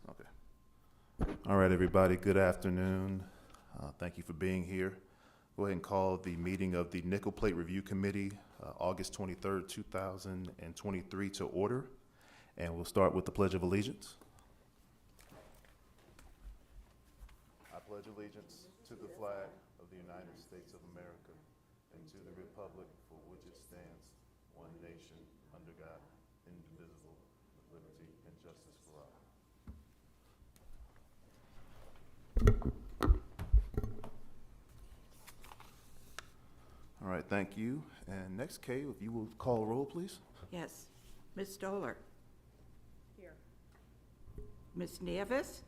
Okay. All right, everybody, good afternoon. Thank you for being here. Go ahead and call the meeting of the Nickel Plate Review Committee, August 23rd, 2023 to order. And we'll start with the Pledge of Allegiance. I pledge allegiance to the flag of the United States of America and to the republic for which it stands, one nation, under God, indivisible, with liberty and justice for all. All right, thank you. And next, Kay, if you will call roll, please. Yes. Ms. Stoller? Here. Ms. Nieves?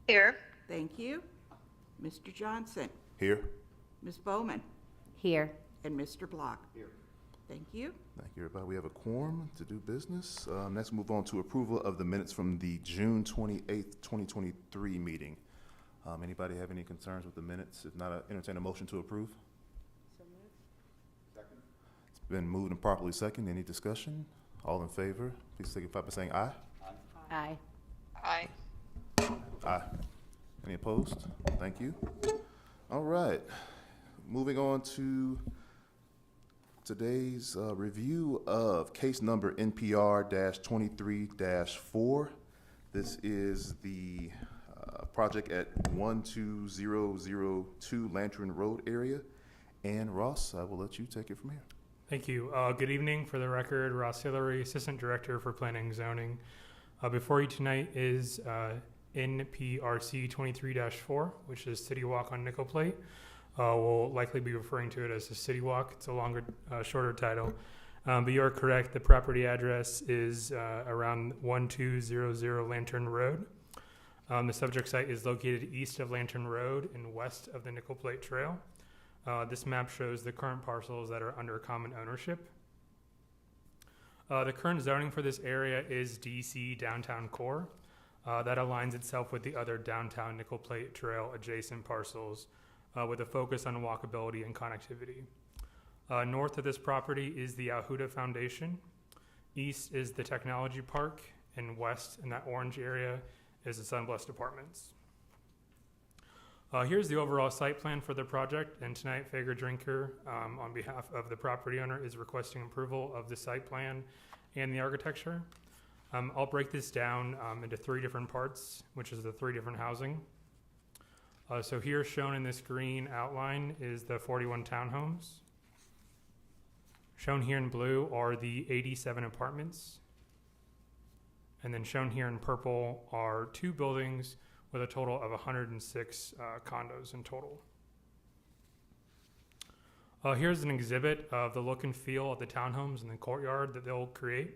Here. Thank you. Mr. Johnson? Here. Ms. Bowman? Here. And Mr. Block? Here. Thank you. Thank you, everybody. We have a quorum to do business. Next, move on to approval of the minutes from the June 28th, 2023 meeting. Anybody have any concerns with the minutes? If not, entertain a motion to approve. So moved. Second. It's been moved and properly second. Any discussion? All in favor, please signify by saying aye. Aye. Aye. Aye. Any opposed? Thank you. All right. Moving on to today's review of case number NPR-23-4. This is the project at 12002 Lantern Road area. And Ross, I will let you take it from here. Thank you. Good evening. For the record, Ross Hillary, Assistant Director for Planning and Zoning. Before you tonight is NPRC 23-4, which is City Walk on Nickel Plate. We'll likely be referring to it as the City Walk. It's a longer, shorter title. But you are correct. The property address is around 1200 Lantern Road. The subject site is located east of Lantern Road and west of the Nickel Plate Trail. This map shows the current parcels that are under common ownership. The current zoning for this area is DC Downtown Core. That aligns itself with the other downtown Nickel Plate Trail adjacent parcels with a focus on walkability and connectivity. North of this property is the Alhuda Foundation. East is the Technology Park, and west in that orange area is the Sunblessed Apartments. Here's the overall site plan for the project, and tonight Fager Drinker, on behalf of the property owner, is requesting approval of the site plan and the architecture. I'll break this down into three different parts, which is the three different housing. So here shown in this green outline is the 41 townhomes. Shown here in blue are the 87 apartments. And then shown here in purple are two buildings with a total of 106 condos in total. Here's an exhibit of the look and feel of the townhomes and the courtyard that they'll create.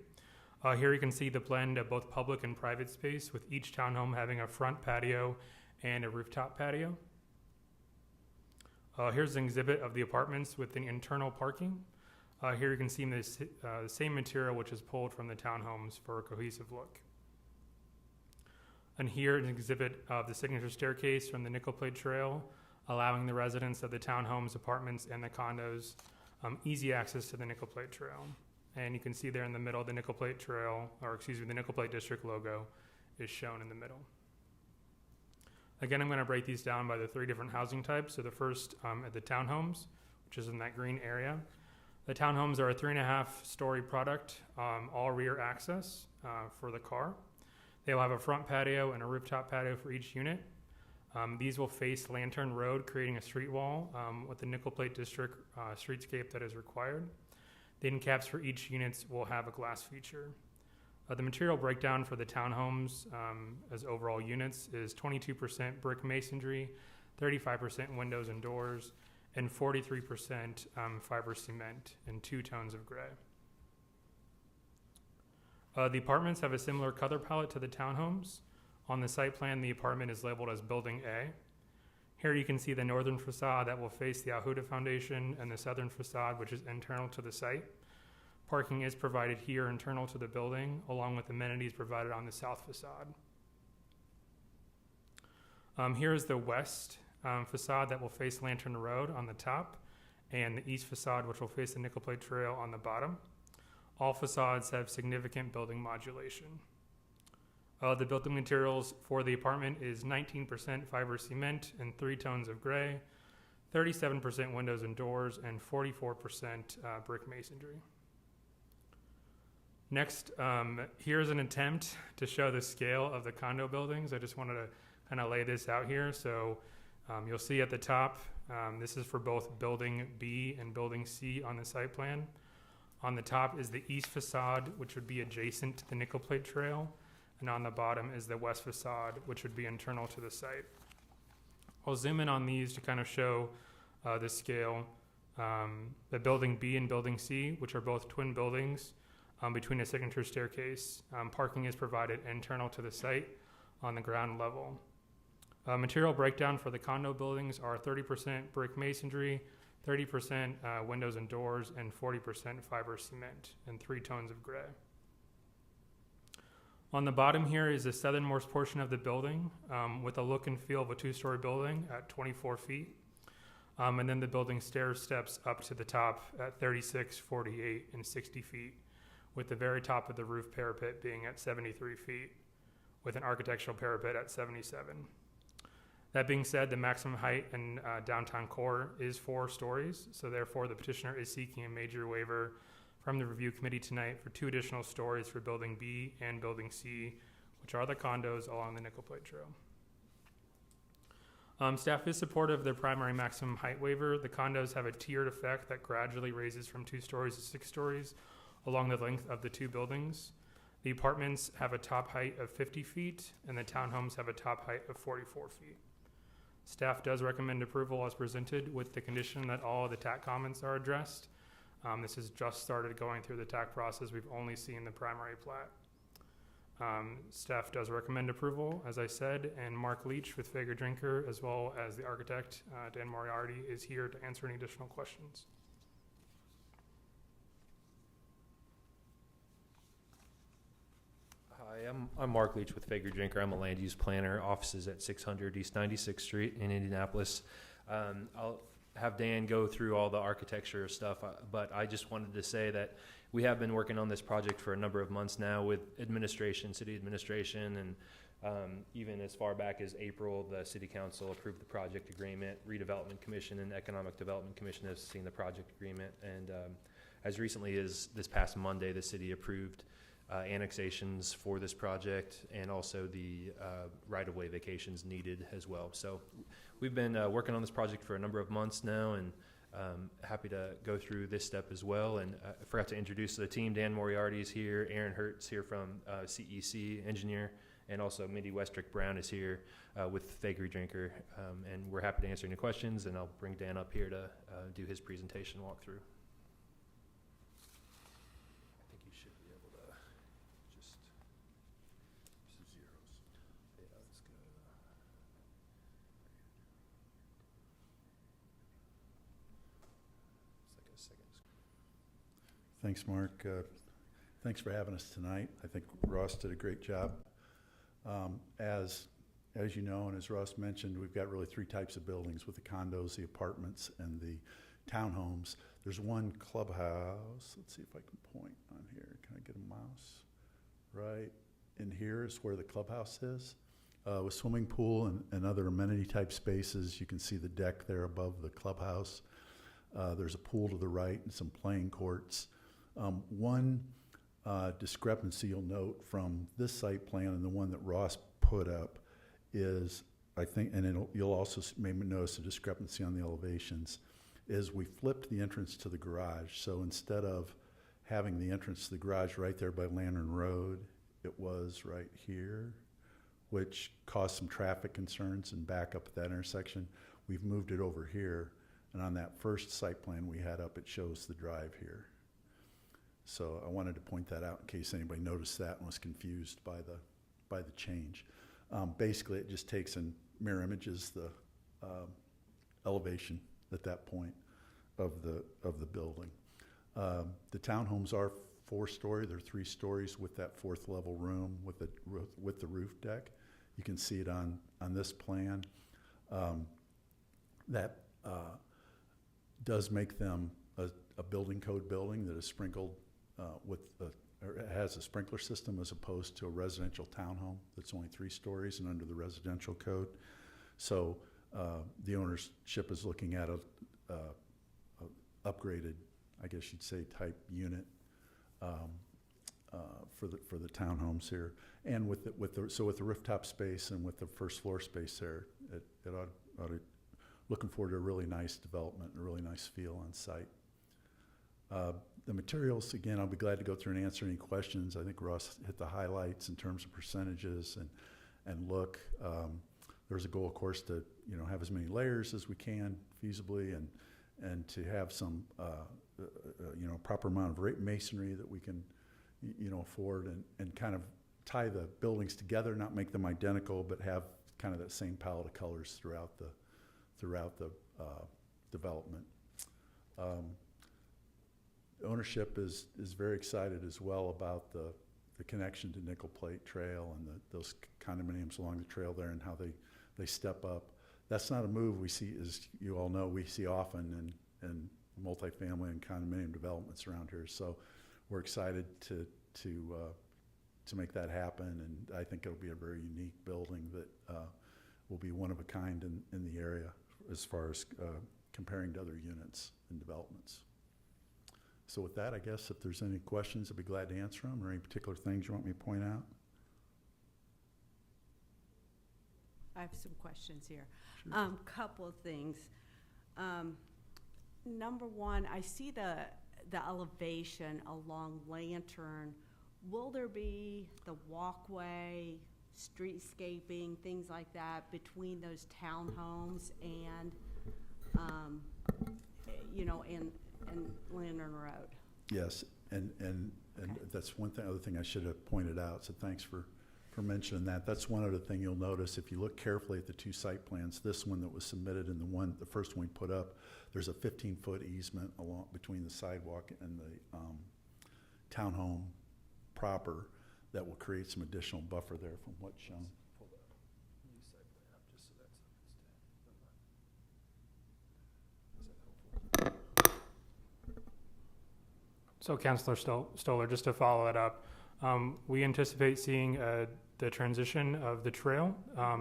Here you can see the blend of both public and private space, with each townhome having a front patio and a rooftop patio. Here's an exhibit of the apartments with the internal parking. Here you can see the same material which is pulled from the townhomes for a cohesive look. And here an exhibit of the signature staircase from the Nickel Plate Trail, allowing the residents of the townhomes, apartments, and the condos easy access to the Nickel Plate Trail. And you can see there in the middle, the Nickel Plate Trail, the Nickel Plate District logo is shown in the middle. Again, I'm going to break these down by the three different housing types. So the first at the townhomes, which is in that green area. The townhomes are a 3.5-story product, all rear access for the car. They will have a front patio and a rooftop patio for each unit. These will face Lantern Road, creating a street wall with the Nickel Plate District streetscape that is required. The end caps for each unit will have a glass feature. The material breakdown for the townhomes as overall units is 22% brick masonry, 35% windows and doors, and 43% fiber cement in two tones of gray. The apartments have a similar color palette to the townhomes. On the site plan, the apartment is labeled as Building A. Here you can see the northern facade that will face the Alhuda Foundation and the southern facade, which is internal to the site. Parking is provided here internal to the building, along with amenities provided on the south facade. Here is the west facade that will face Lantern Road on the top, and the east facade, which will face the Nickel Plate Trail on the bottom. All facades have significant building modulation. The building materials for the apartment is 19% fiber cement and 3 tones of gray, 37% windows and doors, and 44% brick masonry. Next, here's an attempt to show the scale of the condo buildings. I just wanted to kind of lay this out here. So you'll see at the top, this is for both building B and building C on the site plan. On the top is the east facade, which would be adjacent to the nickel plate trail. And on the bottom is the west facade, which would be internal to the site. I'll zoom in on these to kind of show the scale. The building B and building C, which are both twin buildings between a signature staircase. Parking is provided internal to the site on the ground level. Material breakdown for the condo buildings are 30% brick masonry, 30% windows and doors, and 40% fiber cement and 3 tones of gray. On the bottom here is the southernmost portion of the building with a look and feel of a 2-story building at 24 feet. And then the building stair steps up to the top at 36, 48, and 60 feet, with the very top of the roof parapet being at 73 feet, with an architectural parapet at 77. That being said, the maximum height in downtown core is 4 stories, so therefore the petitioner is seeking a major waiver from the review committee tonight for 2 additional stories for building B and building C, which are the condos along the nickel plate trail. Staff is supportive of their primary maximum height waiver. The condos have a tiered effect that gradually raises from 2 stories to 6 stories along the length of the 2 buildings. The apartments have a top height of 50 feet, and the townhomes have a top height of 44 feet. Staff does recommend approval as presented with the condition that all of the TAC comments are addressed. This has just started going through the TAC process. We've only seen the primary plat. Staff does recommend approval, as I said, and Mark Leach with Fager Drinker, as well as the architect, Dan Moriarty, is here to answer any additional questions. Hi, I'm Mark Leach with Fager Drinker. I'm a land use planner. Offices at 600 East 96th Street in Indianapolis. I'll have Dan go through all the architecture stuff, but I just wanted to say that we have been working on this project for a number of months now with administration, city administration, and even as far back as April, the city council approved the project agreement. Redevelopment Commission and Economic Development Commission has seen the project agreement, and as recently as this past Monday, the city approved annexations for this project and also the right-of-way vacations needed as well. So we've been working on this project for a number of months now, and happy to go through this step as well. And I forgot to introduce the team. Dan Moriarty is here, Aaron Hertz here from CEC engineer, and also Mindy Westrick Brown is here with Fager Drinker. And we're happy to answer any questions, and I'll bring Dan up here to do his presentation walkthrough. Thanks, Mark. Thanks for having us tonight. I think Ross did a great job. As you know, and as Ross mentioned, we've got really 3 types of buildings with the condos, the apartments, and the townhomes. There's one clubhouse. Let's see if I can point on here. Can I get a mouse? Right in here is where the clubhouse is, with swimming pool and other amenity type spaces. You can see the deck there above the clubhouse. There's a pool to the right and some playing courts. One discrepancy you'll note from this site plan and the one that Ross put up is, I think, and you'll also maybe notice a discrepancy on the elevations, is we flipped the entrance to the garage. So instead of having the entrance to the garage right there by Lantern Road, it was right here, which caused some traffic concerns and back up at that intersection. We've moved it over here, and on that first site plan we had up, it shows the drive here. So I wanted to point that out in case anybody noticed that and was confused by the change. Basically, it just takes and mirror images the elevation at that point of the building. The townhomes are 4-story. They're 3 stories with that 4th level room with the roof deck. You can see it on this plan. That does make them a building code building that is sprinkled with or it has a sprinkler system as opposed to a residential townhome that's only 3 stories and under the residential code. So the ownership is looking at a upgraded, I guess you'd say, type unit for the townhomes here. And with the rooftop space and with the first floor space there, it ought to looking forward to a really nice development and a really nice feel on site. The materials, again, I'll be glad to go through and answer any questions. I think Ross hit the highlights in terms of percentages and look. There's a goal, of course, to have as many layers as we can feasibly, and to have some proper amount of masonry that we can afford, and kind of tie the buildings together, not make them identical, but have kind of that same palette of colors throughout the development. Ownership is very excited as well about the connection to Nickel Plate Trail and those condominiums along the trail there, and how they step up. That's not a move we see, as you all know, we see often in multifamily and condominium developments around here. So we're excited to make that happen, and I think it'll be a very unique building that will be one of a kind in the area as far as comparing to other units and developments. So with that, I guess if there's any questions, I'd be glad to answer them, or any particular things you want me to point out. I have some questions here. Sure. Couple of things. Number one, I see the elevation along Lantern. Will there be the walkway, streetscaping, things like that between those townhomes and and Lantern Road? Yes, and that's one thing. Other thing I should have pointed out. So thanks for mentioning that. That's one other thing you'll notice if you look carefully at the 2 site plans. This one that was submitted and the first one we put up, there's a 15-foot easement along between the sidewalk and the townhome proper that will create some additional buffer there from what's shown. So Councilor Stoller, just to follow it up, we anticipate seeing the transition of the trail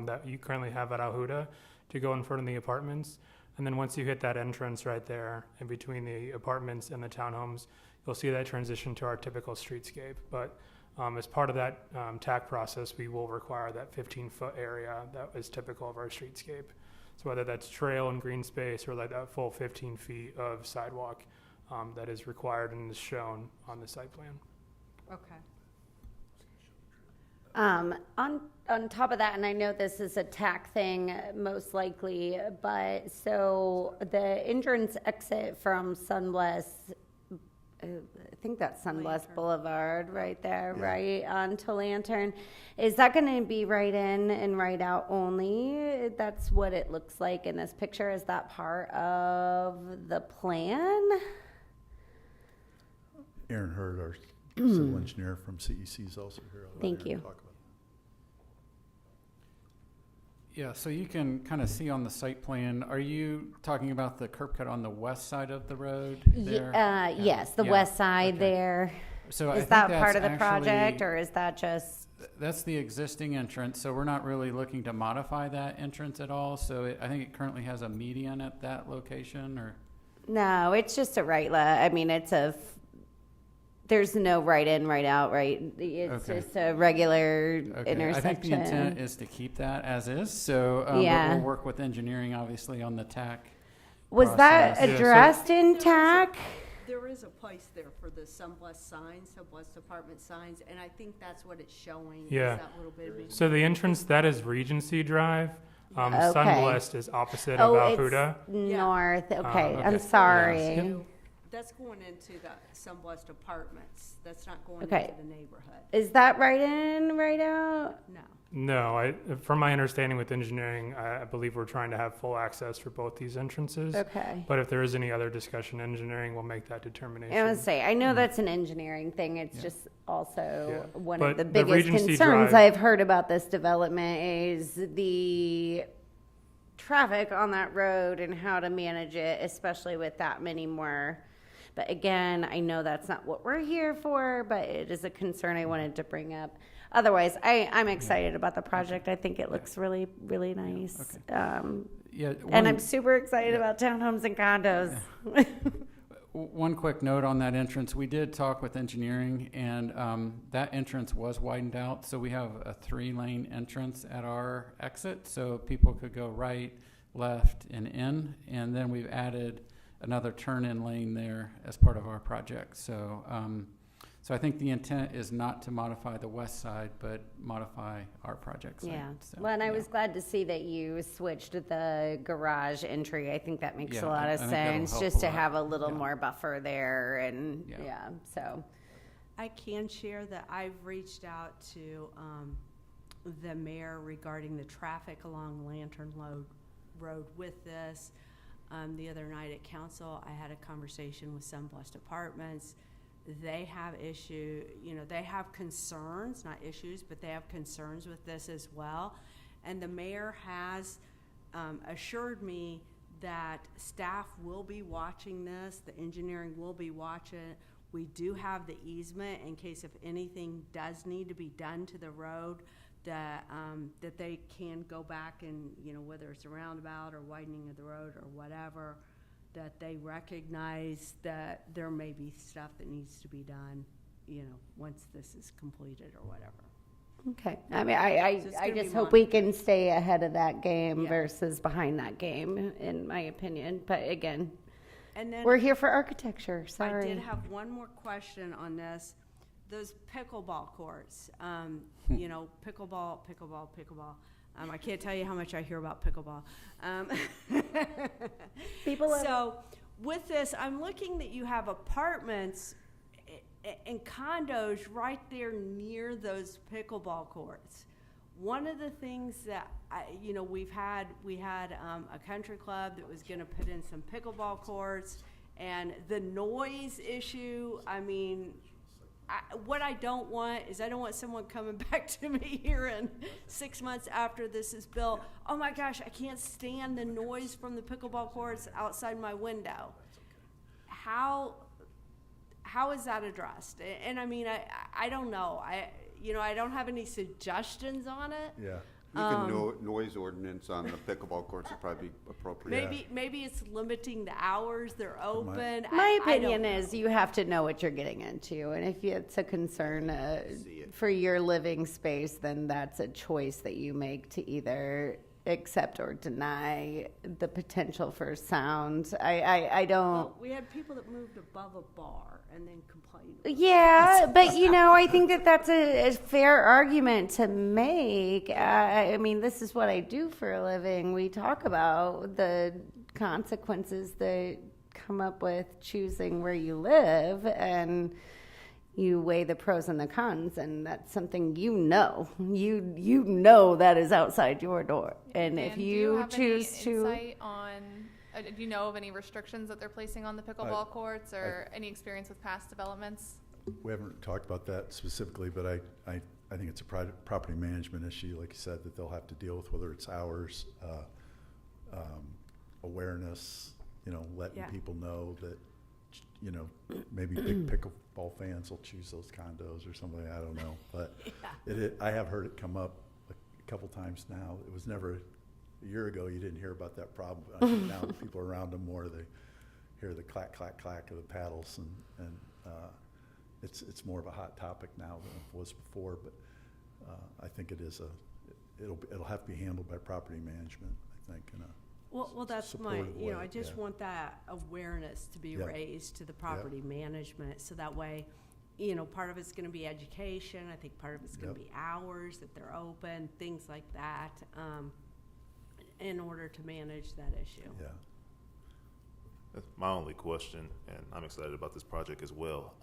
that you currently have at Alhuda to go in front of the apartments. And then once you hit that entrance right there in between the apartments and the townhomes, you'll see that transition to our typical streetscape. But as part of that TAC process, we will require that 15-foot area that is typical of our streetscape. So whether that's trail and green space, or like that full 15 feet of sidewalk that is required and is shown on the site plan. Okay. On top of that, and I know this is a TAC thing most likely, but so the entrance exit from Sunblest, I think that's Sunblest Lantern. Boulevard right there, Yeah. right onto Lantern. Is that going to be right in and right out only? That's what it looks like in this picture. Is that part of the plan? Aaron Hurd, our civil engineer from CEC, is also here. I'll let Thank Aaron you. talk about it. Yeah, so you can kind of see on the site plan, are you talking about the curb cut on the west side of the road there? Yes, the Yeah, west side okay. there. So I Is think that that's part of the project, actually- or is that just? That's the existing entrance, so we're not really looking to modify that entrance at all. So I think it currently has a median at that location, or? No, it's just a right left. I mean, there's no right in, right out, right? It's Okay. just a regular Okay, intersection. I think the intent is to keep that as is, so but Yeah. we'll work with engineering, obviously, on the TAC. Was that process. Yeah, so- addressed in TAC? There is a place there for the Sunblest signs, Sunblest apartment signs, and I think that's what it's showing. is Yeah. that little bit of So the entrance, that is Regency Drive. Okay. Sunblest is opposite Oh, of it's Alhuda. north. Okay, okay. I'm sorry. Yes. That's going into the Sunblest apartments. That's not going Okay. into the neighborhood. Is that right in, right out? No. No, from my understanding with engineering, I believe we're trying to have full access for both these entrances. Okay. But if there is any other discussion, engineering will make that determination. I would say, I know that's an engineering thing. It's Yeah. just also Yeah. one But of the the biggest Regency concerns Drive- I've heard about this development is the traffic on that road and how to manage it, especially with that many more. But again, I know that's not what we're here for, but it is a concern I wanted to bring up. Otherwise, I'm excited about the project. I think it looks really, really nice. Yeah, And I'm super excited about townhomes and condos. one quick note on that entrance. We did talk with engineering, and that entrance was widened out. So we have a 3-lane entrance at our exit, so people could go right, left, and in. And then we've added another turn-in lane there as part of our project. So, so I think the intent is not to modify the west side, but modify our project side. Yeah. So, Well, and I yeah. was glad to see that you switched the garage entry. I think that makes Yeah, a lot of I think that'll sense, help just a to lot. have a little Yeah. more buffer there, and Yeah. yeah. So I can share that I've reached out to the mayor regarding the traffic along Lantern Road with this. The other night at council, I had a conversation with Sunblessed Apartments. They have they have concerns, not issues, but they have concerns with this as well. And the mayor has assured me that staff will be watching this, the engineering will be watching it. We do have the easement in case if anything does need to be done to the road, that they can go back and, whether it's a roundabout or widening of the road or whatever, that they recognize that there may be stuff that needs to be done, once this is completed or whatever. okay. I mean, So it's I gonna be just hope we can stay ahead of that game Yeah. versus behind that game, in my opinion. But again, And then we're here for architecture. I Sorry. did have one more question on this. Those pickleball courts, pickleball. I can't tell you how much I hear about pickleball. People love So with this, I'm looking that you have apartments and condos right there near those pickleball courts. One of the things that we had a country club that was going to put in some pickleball courts, and the noise issue. I mean, what I don't want is I don't want someone coming back to me here in 6 months after this is built. Oh my gosh, I can't stand the noise from the pickleball courts outside my window. How is that addressed? And I mean, I don't know. I don't have any suggestions on it. Yeah. I think a noise ordinance on the pickleball courts would probably be appropriate. Maybe it's limiting the hours they're open. My I don't opinion know. is you have to know what you're getting into, and if it's a concern for your living space, then that's a choice that you make to either accept or deny the potential for sound. I don't. Well, we had people that moved above a bar and then complained. Yeah, but I think that that's a fair argument to make. I mean, this is what I do for a living. We talk about the consequences that come up with choosing where you live, and you weigh the pros and the cons, and that's something you know that is outside your door. And if Do you have choose any to insight on, do you know of any restrictions that they're placing on the pickleball courts, or any experience with past developments? We haven't talked about that specifically, but I think it's a property management issue, like you said, that they'll have to deal with, whether it's hours, awareness, letting Yeah. people know that, maybe big pickleball fans will choose those condos or something, I don't know. But I have heard it come up a couple times now. It was never, a year ago, you didn't hear about that problem. I think now that people are around them more, they hear the clack, clack, clack of the paddles, and it's more of a hot topic now than it was before, but I think it'll have to be handled by property management, I think, Well, that's my, supportive way, I just yeah. want that awareness to be Yeah. raised to the property management, so that way, part of it's gonna be education, I think part of it's gonna Yep. be hours that they're open, things like that, in order to manage that issue. yeah. That's my only question, and I'm excited about this project as well.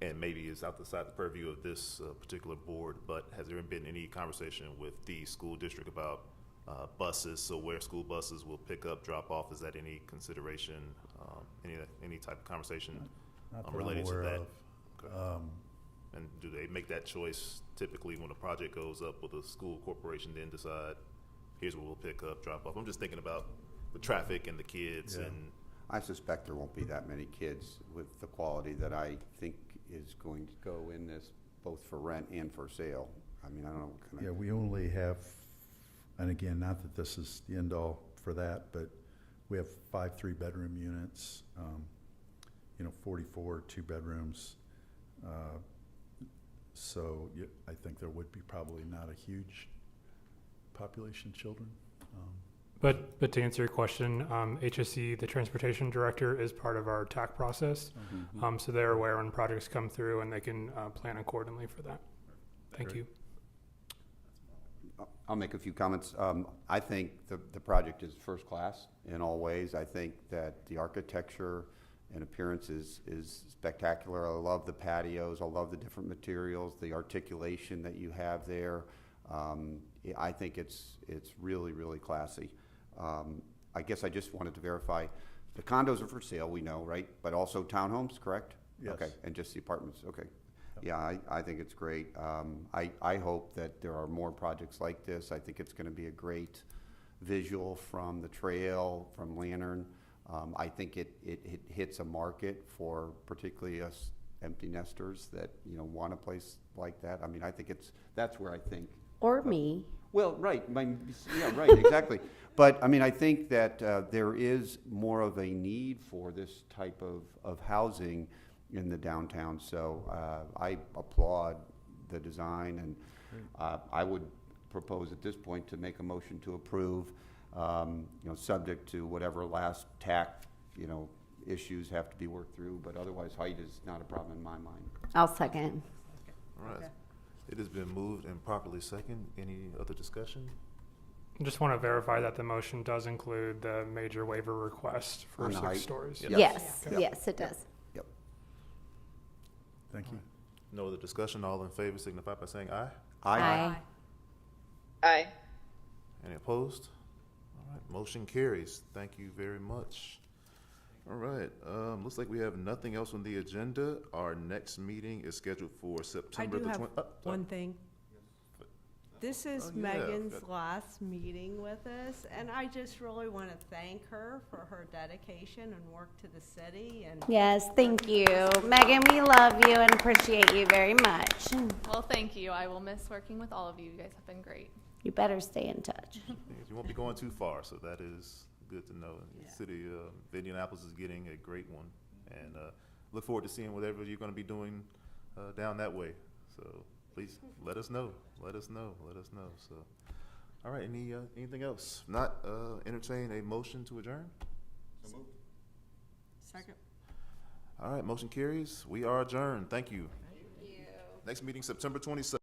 And maybe it's outside the purview of this particular board, but has there been any conversation with the school district about buses? So where school buses will pick up, drop off, is that any consideration? Any type of conversation Not that I'm related to aware that? of. Okay. And do they make that choice typically when a project goes up, with the school corporation then decide, here's where we'll pick up, drop off? I'm just thinking about the traffic and the kids, Yeah. and I suspect there won't be that many kids with the quality that I think is going to go in this, both for rent and for sale. I mean, I don't know what kind Yeah, of, we only have, and again, not that this is the end all for that, but we have 5 3-bedroom units, 44 2-bedrooms. So I think there would be probably not a huge population of children. But to answer your question, HSE, the transportation director, is part of our TAC process. So they're aware when projects come through and they can plan accordingly for that. Thank you. I'll make a few comments. I think the project is first class in all ways. I think that the architecture and appearance is spectacular. I love the patios. I love the different materials, the articulation that you have there. I think it's really, really classy. I guess I just wanted to verify, the condos are for sale, we know, right? But also townhomes, correct? Yes. Okay, and just the apartments, okay. Yeah, I think it's great. I hope that there are more projects like this. I think it's going to be a great visual from the trail, from Lantern. I think it hits a market for particularly us empty nesters that want a place like that. I mean, I think that's where I think. Or me. Well, right, yeah, right, exactly. But I mean, I think that there is more of a need for this type of housing in the downtown. So I applaud the design, and I would propose at this point to make a motion to approve, subject to whatever last TAC, issues have to be worked through. But otherwise, height is not a problem in my mind. I'll second. All right. It has been moved and properly second. Any other discussion? I just want to verify that the motion does include the major waiver request for On the 6 height. stories. Yes. Yes, Yep. yes, it does. Yep. Thank you. No other discussion. All in favor signify by saying aye. Aye. Aye. Any opposed? All right, motion carries. Thank you very much. All right, looks like we have nothing else on the agenda. Our next meeting is scheduled for I September do the have 20th. one thing. This is Oh, yeah, Megan's good. last meeting with us, and I just really want to thank her for her dedication and work to the city. And Yes, thank you. Megan, we love you and appreciate you very much. Well, thank you. I will miss working with all of you. You guys have been great. You better stay in touch. You won't be going too far, so that is good to know. The city of Indianapolis is getting a great one, and look forward to seeing whatever you're going to be doing down that way. So please let us know. Let us know. Let us know. So, all right. Anything else? If not, entertain a motion to adjourn. second. All right. Motion carries. We are adjourned. Thank you. Next meeting September 27th.